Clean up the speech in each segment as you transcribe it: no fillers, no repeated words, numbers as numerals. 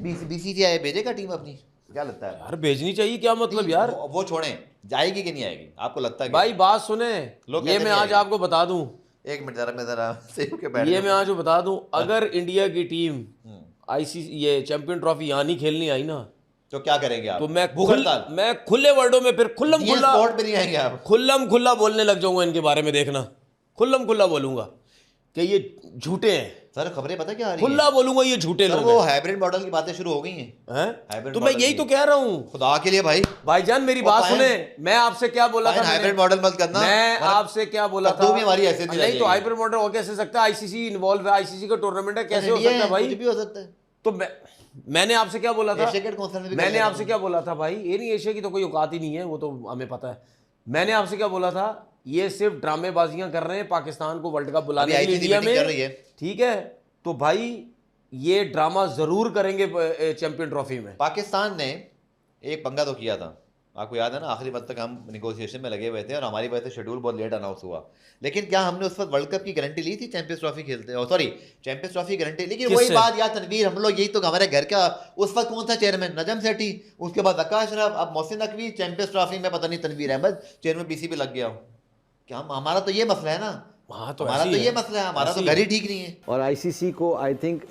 BCCI भेजेगा team अपनी, क्या लगता है? यार भेजनी चाहिए, क्या मतलब यार। वो छोड़ें, जाएगी कि नहीं आएगी, आपको लगता है कि? भाई बात सुने, लोग ये कहते मैं नहीं आज आएगी। आपको बता दूं, एक मिनट जरा, मैं जरा सेव के बैठ ये मैं जाऊं। आज बता दूं, अगर इंडिया की टीम आईसीसी ये चैंपियन ट्रॉफी यहाँ नहीं खेलनी आई ना, तो क्या करेंगे तो आप? भूख हड़ताल? मैं खुले वर्डों में फिर स्पॉट पे नहीं आएंगे आप? खुल्लम खुल्ला बोलने लग जाऊंगा इनके बारे में, देखना खुल्लम खुल्ला बोलूंगा कि ये झूठे हैं। सर खबरें पता क्या आ रही खुल्ला हैं? बोलूंगा ये झूठे सर लोग वो हैं। हाइब्रिड मॉडल की बातें शुरू हो गई हैं। हैं? हाइब्रिड तो मैं मॉडल यही की। तो कह रहा हूँ खुदा के लिए भाई, भाईजान, मेरी वो बात पायन- सुने, मैं आपसे क्या बोला था, हाइब्रिड मॉडल मत करना। मैं वरना आपसे क्या बोला कद्दू था, भी हमारी हैसियत नहीं नहीं रह तो जाएगी। हाइब्रिड मॉडल हो कैसे सकता है, आईसीसी इन्वॉल्व है, आईसीसी का टूर्नामेंट है, कैसे हो इंडिया सकता है भाई? कुछ भी हो सकता है। तो मैंने आपसे क्या बोला था, एशिया कप कौन सा मैंने आपसे क्या बोला था भाई, ये नहीं एशिया की तो कोई औकात ही नहीं है, वो तो हमें पता है। मैंने आपसे क्या बोला था, ये सिर्फ ड्रामेबाजियां कर रहे हैं पाकिस्तान को वर्ल्ड कप बुलाने के लिए इंडिया कर रही है। में, ठीक है? तो भाई ये ड्रामा जरूर करेंगे चैंपियन ट्रॉफी में। पाकिस्तान ने एक पंगा तो किया था, आपको याद है ना, आखिरी वक्त तक हम निगोशिएशन में लगे हुए थे और हमारी वजह से शेड्यूल बहुत लेट अनाउंस हुआ। लेकिन क्या हमने उस वक्त वर्ल्ड कप की गारंटी ली थी? चैंपियंस ट्रॉफी खेलते, सॉरी चैंपियंस ट्रॉफी गारंटी। लेकिन वही बात यार तनवीर, हम लोग यही तो, हमारे घर का उस वक्त कौन था चेयरमैन? नजम सेठी, उसके बाद अक्का अशरफ, अब मोहसिन नकवी। चैंपियंस ट्रॉफी में पता नहीं तनवीर अहमद चेयरमैन पीसीबी लग गया हो क्या? हमारा तो ये मसला है ना, हमारा तो ये मसला है, हमारा तो घर ही ठीक नहीं है। और आईसीसी को आई थिंक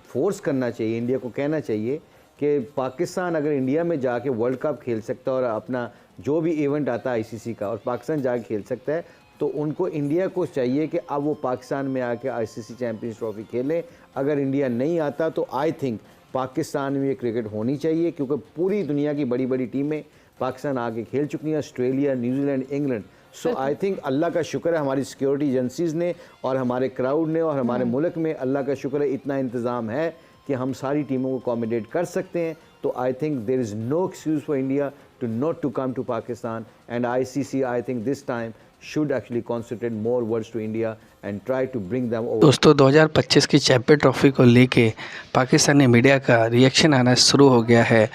फोर्स करना चाहिए, इंडिया को कहना चाहिए कि पाकिस्तान अगर इंडिया में जाके वर्ल्ड कप खेल सकता है और अपना जो भी इवेंट आता है आईसीसी का, और पाकिस्तान जाके खेल सकता है, तो उनको इंडिया को चाहिए कि अब वो पाकिस्तान में आके आईसीसी चैंपियंस ट्रॉफी खेलें। अगर इंडिया नहीं आता तो आई थिंक पाकिस्तान में क्रिकेट होनी चाहिए, क्योंकि पूरी दुनिया की बड़ी बड़ी टीमें पाकिस्तान आके खेल चुकी हैं, Australia, New Zealand, England. So I think अल्लाह का शुक्र है हमारी सिक्योरिटी एजेंसीज़ ने और हमारे क्राउड ने और हमारे मुल्क में, अल्लाह का शुक्र है इतना इंतज़ाम है कि हम सारी टीमों को अकोमोडेट कर सकते हैं। तो I think there is no excuse for India to not to come to Pakistan, and ICC I think this time should actually concentrate more words to India and try to bring them over. दोस्तों 2025 की champion trophy को लेके Pakistani media का reaction आना शुरू हो गया है।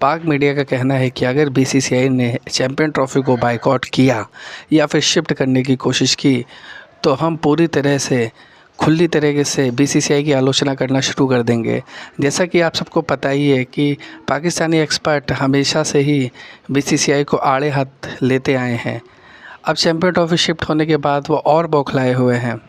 पाक मीडिया का कहना है कि अगर बीसीसीआई ने चैंपियन ट्रॉफी को बायकॉट किया या फिर शिफ्ट करने की कोशिश की तो हम पूरी तरह से खुली तरीके से बीसीसीआई की आलोचना करना शुरू कर देंगे। जैसा कि आप सबको पता ही है कि पाकिस्तानी एक्सपर्ट हमेशा से ही बीसीसीआई को आड़े हाथ लेते आए हैं। अब चैंपियन ट्रॉफी शिफ्ट होने के बाद वो और बौखलाए हुए हैं।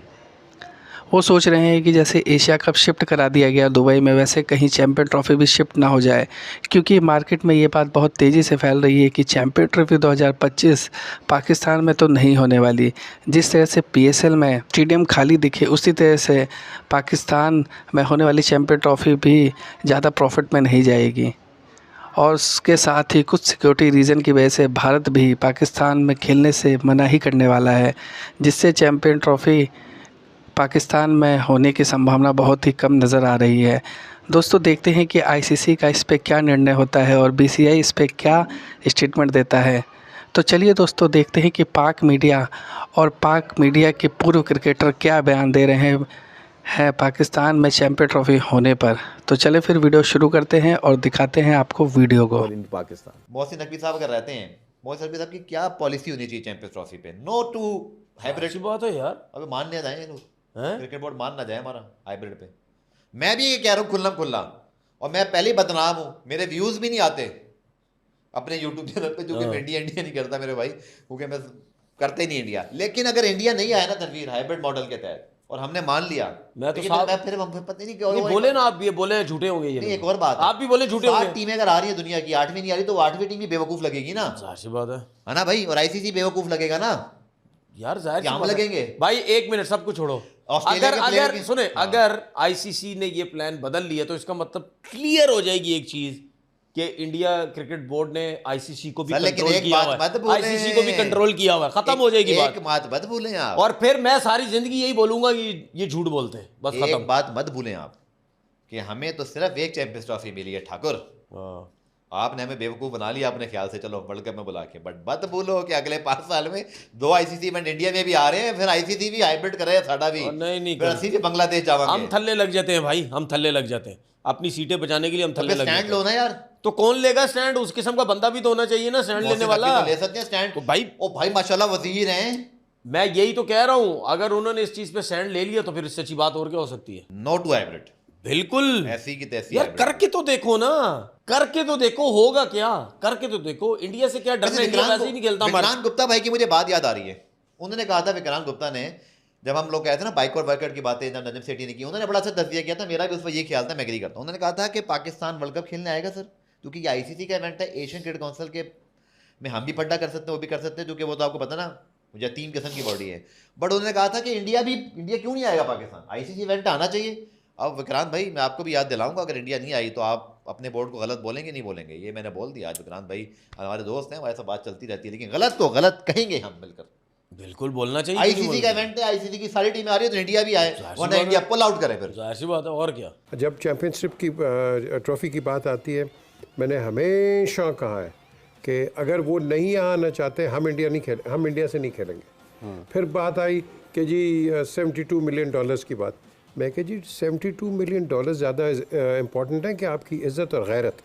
वो सोच रहे हैं कि जैसे एशिया कप शिफ्ट करा दिया गया दुबई में, वैसे कहीं चैंपियन ट्रॉफी भी शिफ्ट ना हो जाए, क्योंकि मार्केट में ये बात बहुत तेज़ी से फैल रही है कि चैंपियन ट्रॉफी 2025 पाकिस्तान में तो नहीं होने वाली। जिस तरह से पीएसएल में स्टेडियम खाली दिखे, उसी तरह से पाकिस्तान में होने वाली चैंपियन ट्रॉफी भी ज़्यादा प्रॉफिट में नहीं जाएगी। और उसके साथ ही कुछ सिक्योरिटी रीज़न की वजह से भारत भी पाकिस्तान में खेलने से मना ही करने वाला है, जिससे चैंपियन ट्रॉफी पाकिस्तान में होने की संभावना बहुत ही कम नज़र आ रही है। दोस्तों देखते हैं कि आईसीसी का इस पे क्या निर्णय होता है और बीसीसीआई इस पे क्या स्टेटमेंट देता है। तो चलिए दोस्तों देखते हैं कि पाक मीडिया के पूर्व क्रिकेटर क्या बयान दे रहे हैं पाकिस्तान में चैंपियन ट्रॉफी होने पर। तो चले फिर वीडियो शुरू करते हैं और दिखाते हैं आपको वीडियो को। पाकिस्तान मोहसिन नकवी साहब अगर रहते हैं, मोहसिन नकवी साहब की क्या पॉलिसी होनी चाहिए चैंपियंस ट्रॉफी पे? No to hybrid. अच्छी बात है यार, अबे मान ना जाए लोग, हैं? क्रिकेट बोर्ड मान ना जाए हमारा हाइब्रिड पे। मैं भी ये कह रहा हूँ खुल्लम खुल्ला, और मैं पहले ही बदनाम हूँ, मेरे व्यूज भी नहीं आते अपने यूट्यूब चैनल पे, जो कि मैं इंडिया नहीं करता मेरे भाई, क्योंकि मैं करते नहीं इंडिया। लेकिन अगर इंडिया नहीं आया ना तनवीर हाइब्रिड मॉडल के तहत, और हमने मान लिया, मैं तो लेकिन साहब मैं फिर पता नहीं क्यों बोले ना, आप ये बोले झूठे होंगे, ये नहीं, एक और बात आप भी बोले झूठे होंगे। 7 टीमें अगर आ रही है दुनिया की, 8वीं नहीं आ रही, तो 8वीं टीम भी बेवकूफ लगेगी ना, जाहिर बात है ना भाई? और आईसीसी बेवकूफ लगेगा ना यार, जाहिर हम लगेंगे भाई। एक मिनट सब कुछ छोड़ो, अगर सुने, अगर आईसीसी ने ये प्लान बदल लिया तो इसका मतलब क्लियर हो जाएगी एक चीज कि इंडिया क्रिकेट बोर्ड ने आईसीसी को भी कंट्रोल किया हुआ है, आईसीसी को भी कंट्रोल किया हुआ है, खत्म हो जाएगी बात। एक बात मत भूलें आप, और फिर मैं सारी जिंदगी यही बोलूंगा कि ये झूठ बोलते हैं, बस खत्म। एक बात मत भूलें आप कि हमें तो सिर्फ एक चैंपियंस ट्रॉफी मिली है ठाकुर। आपने हमें बेवकूफ बना लिया अपने ख्याल से, चलो वर्ल्ड कप में बुला के, बट मत भूलो कि अगले 5 साल में 2 आईसीसी इवेंट इंडिया में भी आ रहे हैं, फिर आईसीसी भी हाइब्रिड करे साडा भी, नहीं फिर ਅਸੀਂ भी बांग्लादेश जावांगे। हम थल्ले लग जाते हैं भाई, हम थल्ले लग जाते हैं अपनी सीटें बचाने के लिए, हम थल्ले लग जाते हैं। स्टैंड लो ना यार, तो कौन लेगा स्टैंड? उस किस्म का बंदा भी तो होना चाहिए ना स्टैंड लेने वाला। ले सकते हैं स्टैंड तो भाई, ओ भाई माशाल्लाह वजीर हैं। मैं यही तो कह रहा हूं, अगर उन्होंने इस चीज पे स्टैंड ले लिया तो फिर इससे अच्छी बात और क्या हो सकती है? नो टू हाइब्रिड, बिल्कुल ऐसी की तैसी यार, है बिल्कुल। करके तो देखो ना, करके तो देखो, होगा क्या, करके तो देखो। इंडिया से क्या डरना, इंडिया वैसे ही नहीं खेलता हमारा। विक्रांत गुप्ता भाई की मुझे बात याद आ रही है। उन्होंने कहा था, विक्रांत गुप्ता ने, जब हम लोग कहते हैं ना बाइकआउट वाइकआउट की बातें, जब नजम सेठी ने की, उन्होंने बड़ा अच्छा तस्वीर किया था। मेरा भी उस पर ये ख्याल था, मैं एग्री करता हूँ। उन्होंने कहा था कि पाकिस्तान वर्ल्ड कप खेलने आएगा सर, क्योंकि ये आईसीसी का इवेंट है, एशियन क्रिकेट काउंसिल के में हम भी पड्डा कर सकते हैं, वो भी कर सकते हैं, क्योंकि वो तो आपको पता ना, मुझे 3 किस्म की बॉडी है। बट उन्होंने कहा था कि इंडिया क्यों नहीं आएगा पाकिस्तान, आईसीसी इवेंट आना चाहिए। अब विक्रांत भाई, मैं आपको भी याद दिलाऊंगा, अगर इंडिया नहीं आई तो आप अपने बोर्ड को गलत बोलेंगे, नहीं बोलेंगे, ये मैंने बोल दिया आज। विक्रांत भाई हमारे दोस्त हैं, हमारे साथ बात चलती रहती है, लेकिन गलत तो गलत कहेंगे हम मिलकर। बिल्कुल बोलना चाहिए। आईसीसी का इवेंट है, आईसीसी की सारी टीमें आ रही है, तो इंडिया भी आए, वरना इंडिया पुल आउट करे फिर। जाहिर सी बात है, और क्या। जब चैंपियनशिप की ट्रॉफी की बात आती है, मैंने हमेशा कहा है कि अगर वो नहीं यहाँ आना चाहते, हम इंडिया से नहीं खेलेंगे। फिर बात आई कि जी $72 मिलियन की बात। मैं कह जी $72 मिलियन ज़्यादा इम्पोर्टेंट है कि आपकी इज़्ज़त और गैरत।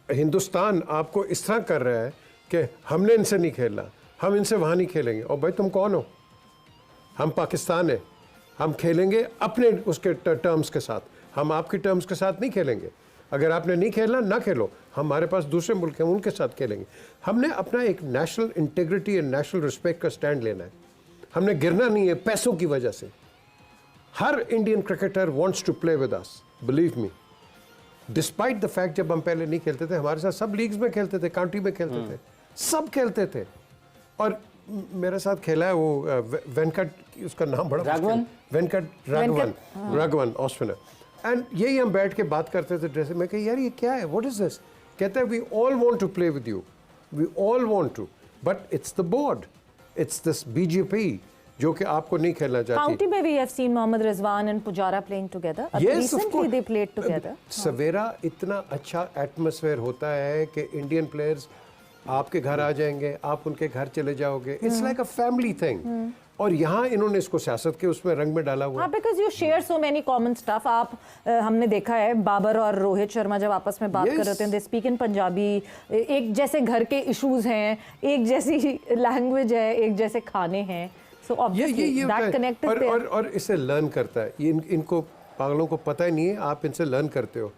हिंदुस्तान आपको इस तरह कर रहा है कि हमने इनसे नहीं खेलना, हम इनसे वहाँ नहीं खेलेंगे। और भाई तुम कौन हो? हम पाकिस्तान है, हम खेलेंगे अपने उसके टर्म्स के साथ, हम आपके टर्म्स के साथ नहीं खेलेंगे। अगर आपने नहीं खेलना ना खेलो, हमारे पास दूसरे मुल्क हैं, उनके साथ खेलेंगे। हमने अपना एक national integrity and national respect का स्टैंड लेना है। हमने गिरना नहीं है पैसों की वजह से। हर Indian cricketer wants to play with us, believe me. Despite the fact, जब हम पहले नहीं खेलते थे, हमारे साथ सब लीग्स में खेलते थे, काउंटी में खेलते थे, सब खेलते थे। और मेरे साथ खेला है वो वेंकट, उसका नाम बड़ा राघवन ऑस्ट्रेलिया। एंड यही हम बैठ के बात करते थे ड्रेसिंग में कि यार ये क्या है, व्हाट इज दिस? कहते हैं we all want to play with you, we all want to, but it's the board, it's this BJP जो कि आपको नहीं खेलना चाहती। County में we have seen Mohammad Rizwan and Pujara playing together. Recently they played together. सवेरा इतना अच्छा atmosphere होता है कि इंडियन प्लेयर्स आपके घर आ जाएंगे, आप उनके घर चले जाओगे, it's like a family thing. और यहाँ इन्होंने इसको सियासत के उसमें रंग में डाला हुआ है। Because you share so many common stuff. आप हमने देखा है बाबर और रोहित शर्मा जब आपस में बात कर रहे होते हैं, दे स्पीक इन पंजाबी। एक जैसे घर के इशूज हैं, एक जैसी लैंग्वेज है, एक जैसे खाने हैं। So obviously that connect is there. और इससे लर्न करता है। ये इनको पागलों को पता ही नहीं है, आप इनसे लर्न करते हो।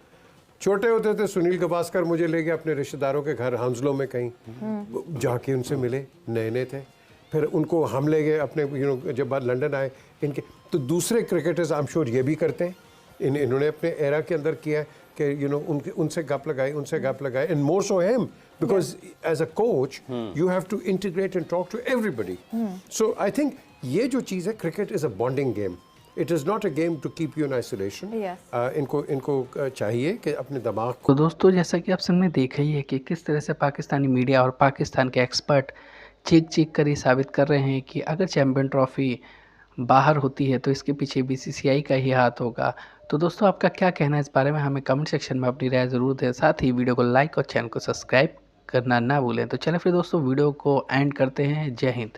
छोटे होते थे, सुनील गवास्कर मुझे ले गया अपने रिश्तेदारों के घर हंसलो में कहीं, जाके उनसे मिले, नए नए थे। फिर उनको हम ले गए अपने जब बाद लंदन आए इनके, तो दूसरे क्रिकेटर्स आई एम श्योर ये भी करते हैं। इन्होंने अपने एरा के अंदर किया है कि उनके उनसे गप लगाए and more so him, because as a coach you have to integrate and talk to everybody. So I think ये जो चीज़ है, cricket is a bonding game, it is not a game to keep you in isolation. इनको चाहिए कि अपने दिमाग को। तो दोस्तों, जैसा कि आप सबने देखा ही है कि किस तरह से पाकिस्तानी मीडिया और पाकिस्तान के एक्सपर्ट चीख कर ये साबित कर रहे हैं कि अगर चैम्पियन ट्रॉफी बाहर होती है तो इसके पीछे बीसीसीआई का ही हाथ होगा। तो दोस्तों, आपका क्या कहना है इस बारे में? हमें कमेंट सेक्शन में अपनी राय ज़रूर दें। साथ ही वीडियो को लाइक और चैनल को सब्सक्राइब करना ना भूलें। तो चलें फिर दोस्तों, वीडियो को एंड करते हैं। जय हिंद।